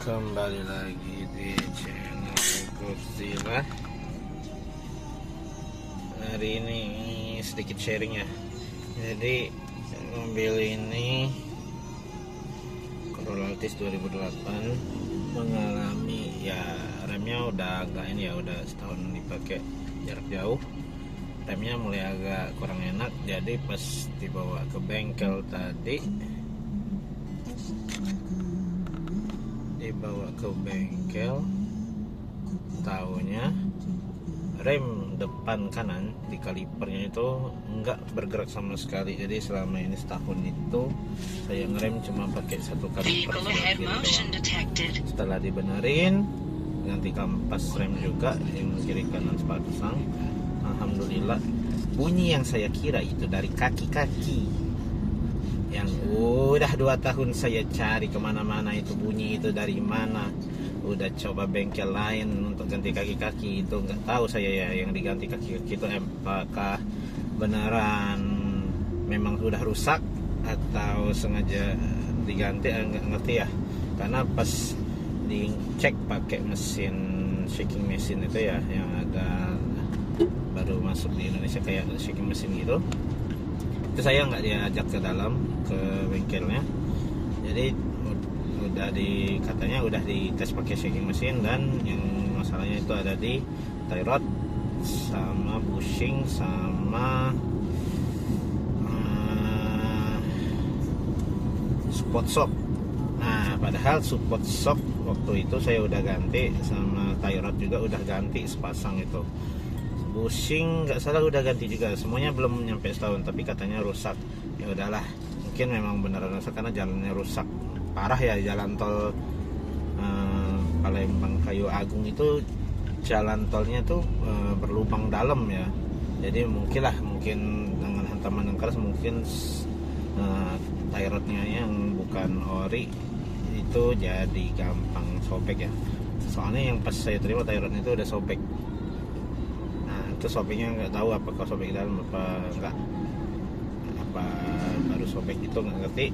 Kembali lagi di channel Godzilla. Hari ini sedikit sharing ya. Jadi mobil ini Corolla Altis 2008 mengalami ya, remnya udah agak ini ya, udah setahun dipakai jarak jauh. Remnya mulai agak kurang enak, jadi pas dibawa ke bengkel tadi, taunya rem depan kanan di kalipernya itu enggak bergerak sama sekali. Jadi selama ini setahun itu saya ngerem cuma pakai satu kaliper doang. Setelah dibenerin, ganti kampas rem juga yang kiri kanan sepasang, alhamdulillah bunyi yang saya kira itu dari kaki-kaki yang udah 2 tahun saya cari kemana-mana, itu bunyi itu dari mana. Udah coba bengkel lain untuk ganti kaki-kaki, itu nggak tahu saya ya, yang diganti kaki-kaki itu apakah beneran memang sudah rusak atau sengaja diganti, nggak ngerti ya. Karena pas dicek pakai mesin shaking mesin itu ya, yang ada baru masuk di Indonesia kayak shaking mesin gitu, itu saya nggak diajak ke dalam ke bengkelnya. Jadi katanya udah dites pakai shaking mesin, dan yang masalahnya itu ada di tie rod sama bushing sama support shock. Nah, padahal support shock waktu itu saya udah ganti, sama tie rod juga udah ganti sepasang itu. Bushing nggak salah udah ganti juga, semuanya belum nyampe setahun, tapi katanya rusak. Ya udahlah, mungkin memang beneran rusak karena jalannya rusak parah ya. Jalan tol Palembang Kayu Agung itu jalan tolnya tuh berlubang dalam ya. Jadi mungkin dengan hantaman yang keras, mungkin tie rodnya yang bukan ori itu jadi gampang sobek ya. Soalnya yang pas saya terima tie rodnya itu udah sobek. Itu sobeknya nggak tahu apakah sobek dalam apa enggak, apa baru sobek itu nggak ngerti.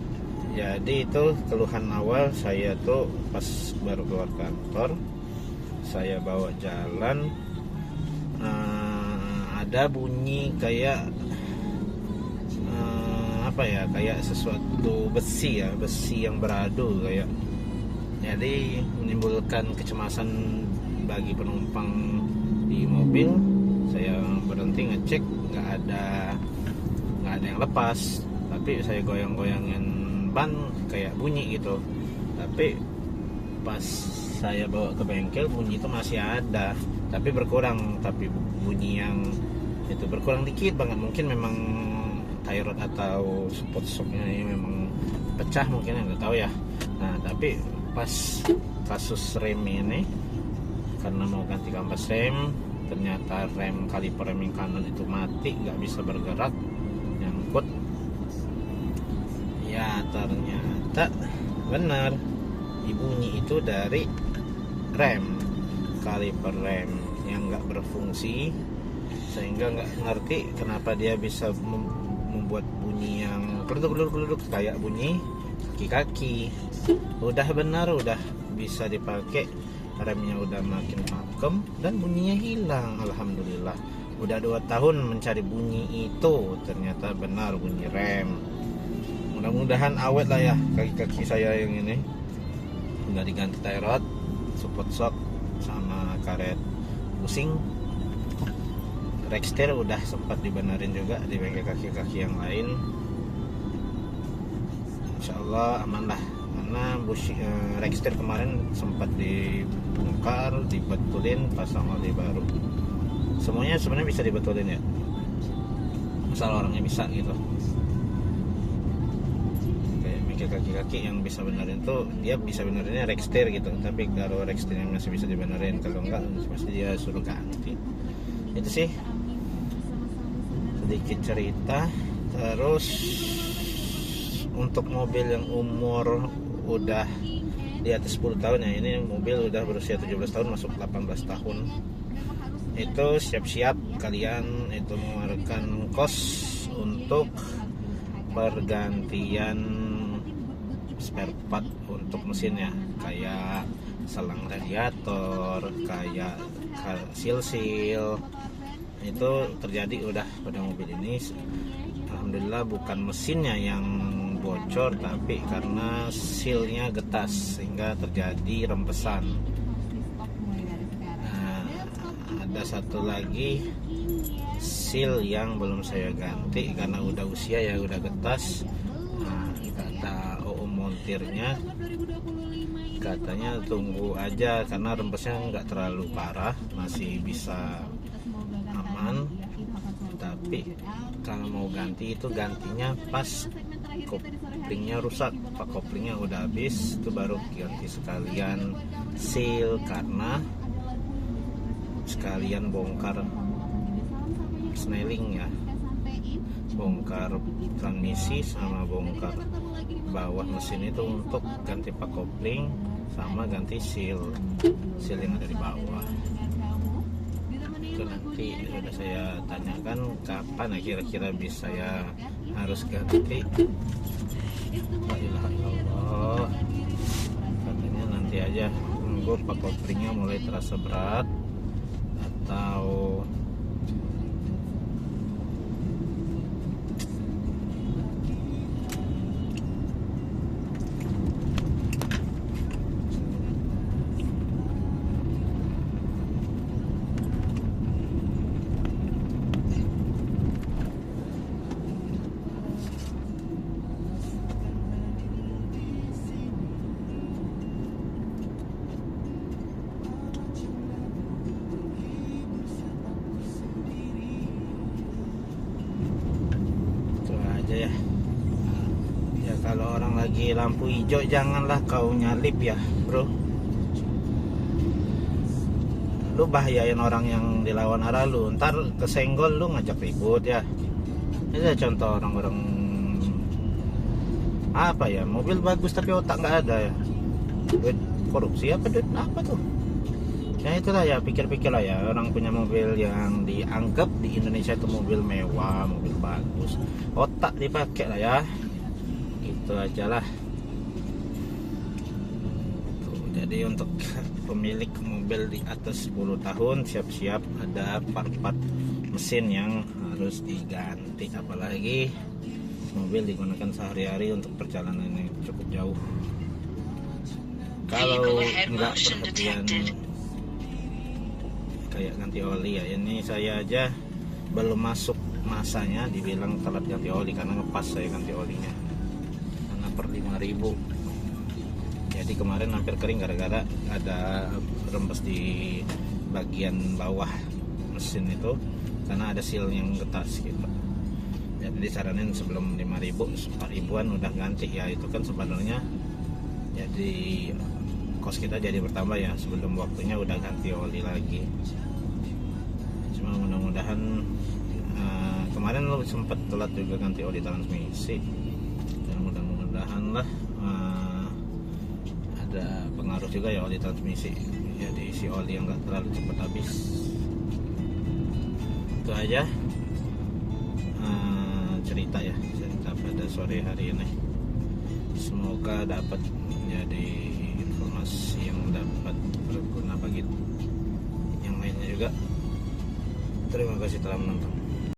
Jadi itu keluhan awal saya tuh pas baru keluar kantor, saya bawa jalan, ada bunyi kayak apa ya, kayak sesuatu besi yang beradu kayak. Jadi menimbulkan kecemasan bagi penumpang di mobil. Saya berhenti ngecek, nggak ada yang lepas, tapi saya goyang-goyangin ban kayak bunyi gitu. Tapi pas saya bawa ke bengkel, bunyi itu masih ada, tapi berkurang. Tapi bunyi yang itu berkurang dikit banget. Mungkin memang tie rod atau support shocknya ini memang pecah, mungkin nggak tahu ya. Nah, tapi pas kasus rem ini, karena mau ganti kampas rem, ternyata rem kaliper rem yang kanan itu mati, nggak bisa bergerak, nyangkut. Ya ternyata benar, bunyi itu dari rem kaliper rem yang nggak berfungsi, sehingga nggak ngerti kenapa dia bisa membuat bunyi yang geluduk kayak bunyi kaki-kaki. Udah benar, udah bisa dipakai, remnya udah makin pakem dan bunyinya hilang. Alhamdulillah, udah 2 tahun mencari bunyi itu, ternyata benar bunyi rem. Mudah-mudahan awet lah ya kaki-kaki saya yang ini. Udah diganti tie rod, support shock sama karet pusing. Rexter udah sempat dibenerin juga di bengkel kaki-kaki yang lain. Insyaallah aman lah, karena Rexter kemarin sempat dibongkar, dibetulin, pasang oli baru. Semuanya sebenarnya bisa dibetulin ya, asal orangnya bisa gitu. Kayak bengkel kaki-kaki yang bisa benerin tuh, dia bisa benerinnya Rexter gitu. Tapi kalau Rexternya masih bisa dibenerin, kalau enggak pasti dia suruh ganti. Itu sih sedikit cerita. Terus untuk mobil yang umur udah di atas 10 tahun ya, ini mobil udah berusia 17 tahun masuk 18 tahun, itu siap-siap kalian itu mengeluarkan kos untuk pergantian spare part untuk mesinnya, kayak selang radiator, kayak seal itu terjadi udah pada mobil ini. Alhamdulillah bukan mesinnya yang bocor, tapi karena sealnya getas sehingga terjadi rempesan. Nah, ada satu lagi seal yang belum saya ganti karena udah usia ya, udah getas. Nah, kata montirnya katanya tunggu aja karena rempesnya nggak terlalu parah, masih bisa aman. Tapi kalau mau ganti itu gantinya pas koplingnya rusak, pak koplingnya udah habis, itu baru ganti sekalian seal, karena sekalian bongkar snelling ya, bongkar transmisi sama bongkar bawah mesin itu untuk ganti pak kopling sama ganti seal yang ada di bawah. Itu nanti sudah saya tanyakan kapan ya kira-kira bisa ya harus ganti. La ilaha illallah. Katanya nanti aja nunggu pak koplingnya mulai terasa berat atau aja ya. Ya kalau orang lagi lampu hijau janganlah kau nyalip ya bro, lu bahayain orang yang dilawan arah lu, ntar kesenggol lu ngajak ribut ya. Ini contoh orang-orang apa ya, mobil bagus tapi otak nggak ada ya, duit korupsi apa, duit apa tuh ya. Itulah ya, pikir-pikir lah ya, orang punya mobil yang dianggap di Indonesia itu mobil mewah, mobil bagus, otak dipakai lah ya. Itu aja lah. Tuh, jadi untuk pemilik mobil di atas 10 tahun siap-siap ada part-part mesin yang harus diganti, apalagi mobil digunakan sehari-hari untuk perjalanan yang cukup jauh. Kalau nggak perhatian kayak ganti oli ya, ini saya aja belum masuk masanya dibilang telat ganti oli karena ngepas saya ganti olinya karena per 5.000. Jadi kemarin hampir kering gara-gara ada rembes di bagian bawah mesin itu karena ada seal yang getas gitu. Jadi disaranin sebelum 5.000, 4.000-an udah ganti ya. Itu kan sebenarnya jadi kos kita jadi bertambah ya, sebelum waktunya udah ganti oli lagi. Cuma mudah-mudahan kemarin lo sempet telat juga ganti oli transmisi, dan mudah-mudahan lah ada pengaruh juga ya oli transmisi, jadi isi oli yang gak terlalu cepat habis. Itu aja cerita pada sore hari ini, semoga dapat menjadi informasi yang dapat berguna bagi yang lainnya juga. Terima kasih telah menonton.